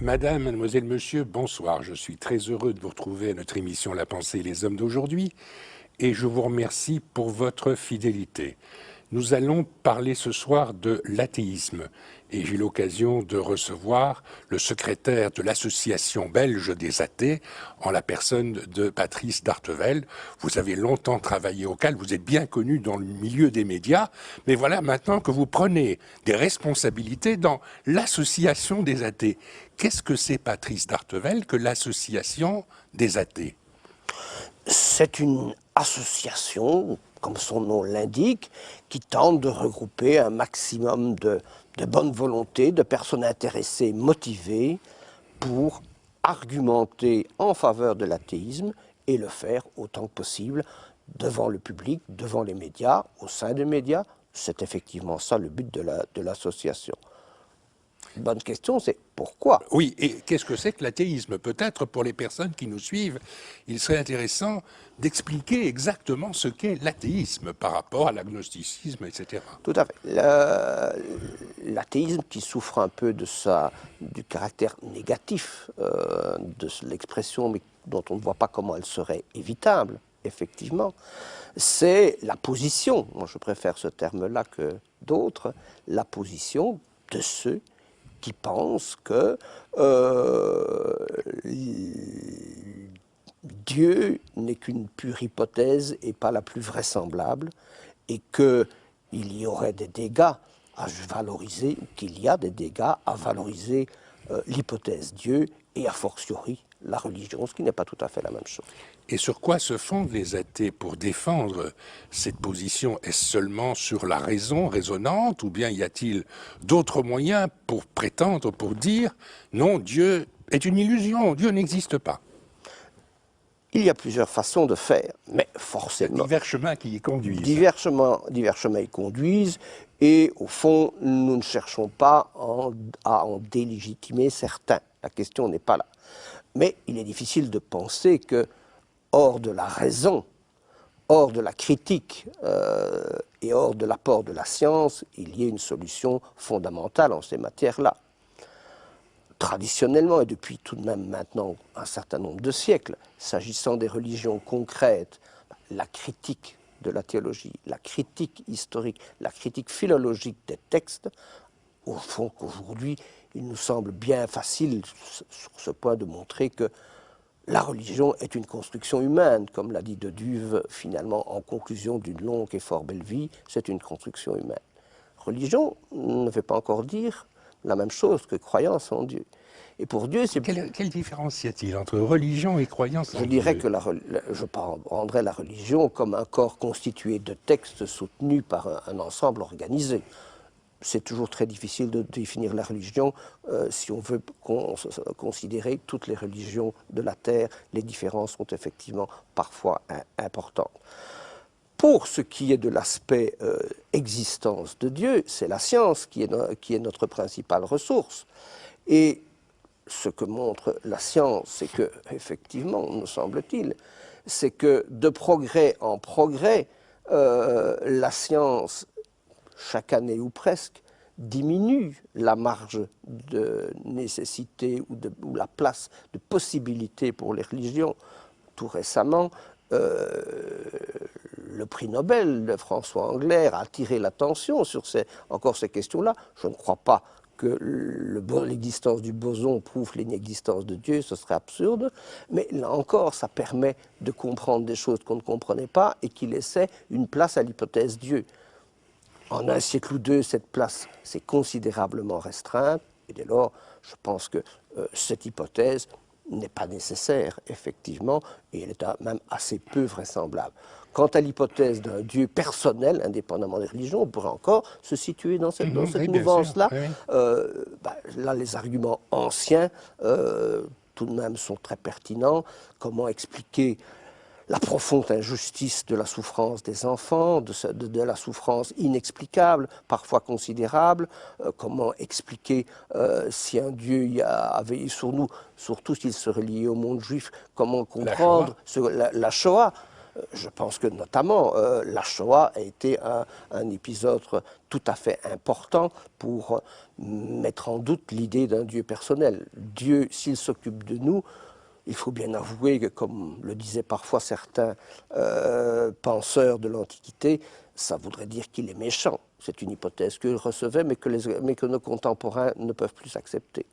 Madame, mademoiselle, monsieur, bonsoir. Je suis très heureux de vous retrouver à notre émission La pensée et les hommes d'aujourd'hui et je vous remercie pour votre fidélité. Nous allons parler ce soir de l'athéisme et j'ai l'occasion de recevoir le secrétaire de l'association belge des athées en la personne de Patrice Dartevel. Vous avez longtemps travaillé au CAL, vous êtes bien connu dans le milieu des médias, mais voilà maintenant que vous prenez des responsabilités dans l'association des athées. Qu'est-ce que c'est, Patrice Dartevel, que l'association des athées? C'est une association, comme son nom l'indique, qui tente de regrouper un maximum de bonne volonté, de personnes intéressées, motivées, pour argumenter en faveur de l'athéisme et le faire autant que possible devant le public, devant les médias, au sein des médias. C'est effectivement ça le but de l'association. Bonne question, c'est pourquoi? Oui, et qu'est-ce que c'est que l'athéisme? Peut-être pour les personnes qui nous suivent, il serait intéressant d'expliquer exactement ce qu'est l'athéisme par rapport à l'agnosticisme, etc. Tout à fait. L'athéisme qui souffre un peu du caractère négatif de l'expression, mais dont on ne voit pas comment elle serait évitable, effectivement, c'est la position, moi je préfère ce terme-là que d'autres, la position de ceux qui pensent que Dieu n'est qu'une pure hypothèse et pas la plus vraisemblable, et qu'il y aurait des dégâts à valoriser, ou qu'il y a des dégâts à valoriser l'hypothèse Dieu et a fortiori la religion, ce qui n'est pas tout à fait la même chose. Et sur quoi se fondent les athées pour défendre cette position? Est-ce seulement sur la raison raisonnante ou bien y a-t-il d'autres moyens pour prétendre, pour dire non, Dieu est une illusion, Dieu n'existe pas? Il y a plusieurs façons de faire, mais Il y a forcément... divers chemins qui y conduisent. Divers chemins y conduisent, et au fond, nous ne cherchons pas à en délégitimer certains. La question n'est pas là. Mais il est difficile de penser que, hors de la raison, hors de la critique et hors de l'apport de la science, il y ait une solution fondamentale en ces matières-là. Traditionnellement, et depuis tout de même maintenant un certain nombre de siècles, s'agissant des religions concrètes, la critique de la théologie, la critique historique, la critique philologique des textes, au fond qu'aujourd'hui, il nous semble bien facile sur ce point de montrer que la religion est une construction humaine, comme l'a dit de Duve finalement en conclusion d'une longue et fort belle vie, c'est une construction humaine. Religion ne veut pas encore dire la même chose que croyance en Dieu. Et pour Dieu, c'est... Quelle différence y a-t-il entre religion et croyance en Dieu? Je dirais que je prendrais la religion comme un corps constitué de textes soutenus par un ensemble organisé. C'est toujours très difficile de définir la religion si on veut considérer toutes les religions de la Terre. Les différences sont effectivement parfois importantes. Pour ce qui est de l'aspect existence de Dieu, c'est la science qui est notre principale ressource. Et ce que montre la science, c'est que, effectivement, me semble-t-il, c'est que de progrès en progrès, la science, chaque année ou presque, diminue la marge de nécessité ou la place de possibilité pour les religions. Tout récemment, le prix Nobel de François Englert a attiré l'attention sur ces questions-là. Je ne crois pas que l'existence du boson prouve l'inexistence de Dieu, ce serait absurde, mais là encore, ça permet de comprendre des choses qu'on ne comprenait pas et qui laissaient une place à l'hypothèse Dieu. En un siècle ou deux, cette place s'est considérablement restreinte, et dès lors, je pense que cette hypothèse n'est pas nécessaire, effectivement, et elle est même assez peu vraisemblable. Quant à l'hypothèse d'un Dieu personnel, indépendamment des religions, on pourrait encore se situer dans cette mouvance-là. Oui. Là, les arguments anciens, tout de même, sont très pertinents. Comment expliquer la profonde injustice de la souffrance des enfants, de la souffrance inexplicable, parfois considérable? Comment expliquer si un Dieu avait veillé sur nous, surtout s'il serait lié au monde juif, comment comprendre la Shoah? Je pense que notamment la Shoah a été un épisode tout à fait important pour mettre en doute l'idée d'un Dieu personnel. Dieu, s'il s'occupe de nous, il faut bien avouer que, comme le disaient parfois certains penseurs de l'Antiquité, ça voudrait dire qu'il est méchant. C'est une hypothèse que recevait, mais que nos contemporains ne peuvent plus accepter.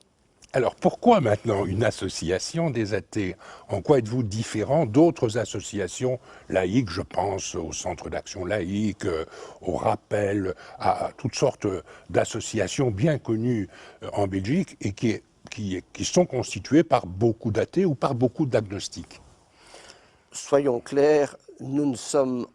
Alors pourquoi maintenant une association des athées? En quoi êtes-vous différent d'autres associations laïques? Je pense au Centre d'action laïque, au Rappel, à toutes sortes d'associations bien connues en Belgique et qui sont constituées par beaucoup d'athées ou par beaucoup d'agnostiques. Soyons clairs, nous ne sommes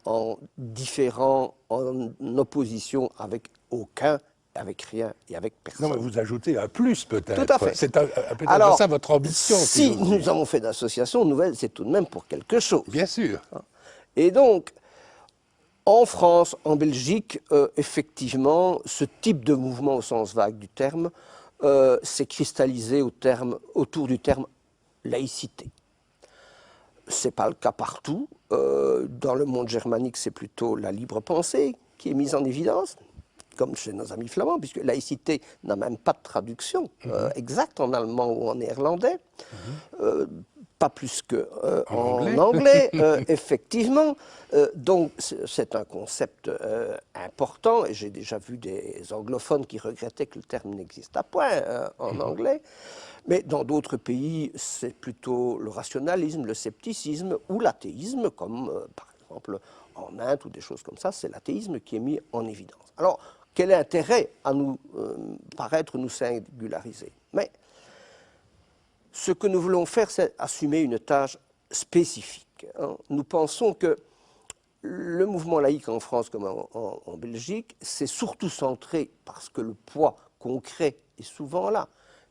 différents, en opposition avec aucun, avec rien et avec personne. Non, mais vous ajoutez un plus peut-être. Tout à fait. C'est peut-être ça votre ambition. Si nous avons fait d'associations nouvelles, c'est tout de même pour quelque chose. Bien sûr. Et donc, en France, en Belgique, effectivement, ce type de mouvement au sens vague du terme s'est cristallisé autour du terme laïcité. Ce n'est pas le cas partout. Dans le monde germanique, c'est plutôt la libre pensée qui est mise en évidence, comme chez nos amis flamands, puisque laïcité n'a même pas de traduction exacte en allemand ou en néerlandais, pas plus qu'en anglais, effectivement. Donc c'est un concept important, et j'ai déjà vu des anglophones qui regrettaient que le terme n'existe point en anglais. Mais dans d'autres pays, c'est plutôt le rationalisme, le scepticisme ou l'athéisme, comme par exemple en Inde ou des choses comme ça, c'est l'athéisme qui est mis en évidence. Alors, quel est l'intérêt à nous paraître nous singulariser? Mais ce que nous voulons faire, c'est assumer une tâche spécifique. Nous pensons que le mouvement laïque en France comme en Belgique, c'est surtout centré, parce que le poids concret est souvent là,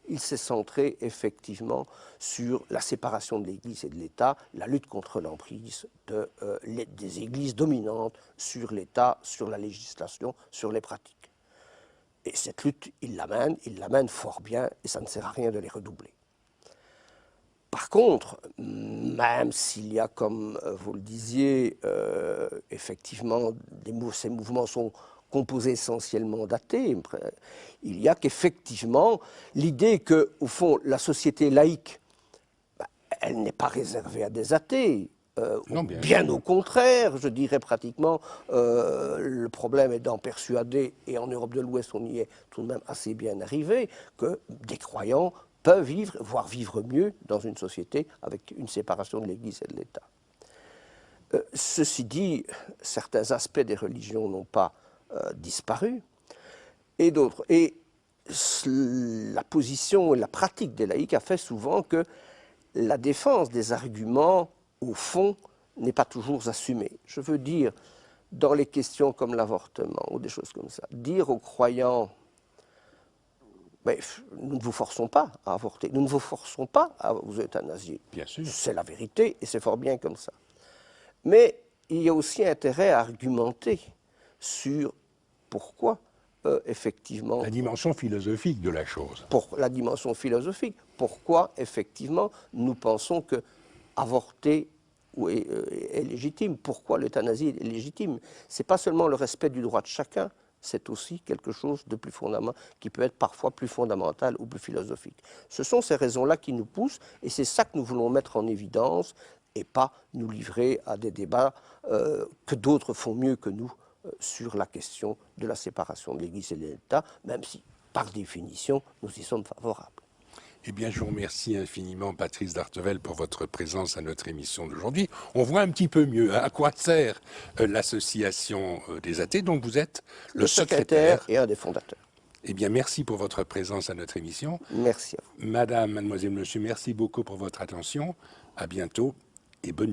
il s'est centré effectivement sur la séparation de l'Église et de l'État, la lutte contre l'emprise des Églises dominantes sur l'État, sur la législation, sur les pratiques. Et cette lutte, il l'amène fort bien, et ça ne sert à rien de les redoubler. Par contre, même s'il y a, comme vous le disiez, effectivement, ces mouvements sont composés essentiellement d'athées, il y a qu'effectivement, l'idée que, au fond, la société laïque, elle n'est pas réservée à des athées. Non, bien au contraire, je dirais pratiquement, le problème est d'en persuader, et en Europe de l'Ouest, on y est tout de même assez bien arrivé, que des croyants peuvent vivre, voire vivre mieux dans une société avec une séparation de l'Église et de l'État. Ceci dit, certains aspects des religions n'ont pas disparu, et d'autres. Et la position et la pratique des laïcs a fait souvent que la défense des arguments, au fond, n'est pas toujours assumée. Je veux dire, dans les questions comme l'avortement ou des choses comme ça, dire aux croyants: mais nous ne vous forçons pas à avorter, nous ne vous forçons pas à vous euthanasier. Bien sûr. C'est la vérité et c'est fort bien comme ça. Mais il y a aussi intérêt à argumenter sur pourquoi, effectivement... La dimension philosophique de la chose. Pour la dimension philosophique. Pourquoi, effectivement, nous pensons que avorter est légitime. Pourquoi l'euthanasie est légitime? Ce n'est pas seulement le respect du droit de chacun, c'est aussi quelque chose de plus fondamental, qui peut être parfois plus fondamental ou plus philosophique. Ce sont ces raisons-là qui nous poussent, et c'est ça que nous voulons mettre en évidence, et pas nous livrer à des débats que d'autres font mieux que nous sur la question de la séparation de l'Église et de l'État, même si, par définition, nous y sommes favorables. Eh bien, je vous remercie infiniment, Patrice d'Artevelde, pour votre présence à notre émission d'aujourd'hui. On voit un petit peu mieux à quoi sert l'association des athées, dont vous êtes le secrétaire et un des fondateurs. Eh bien, merci pour votre présence à notre émission. Merci à vous. Madame, mademoiselle, monsieur, merci beaucoup pour votre attention. À bientôt et bonne nuit.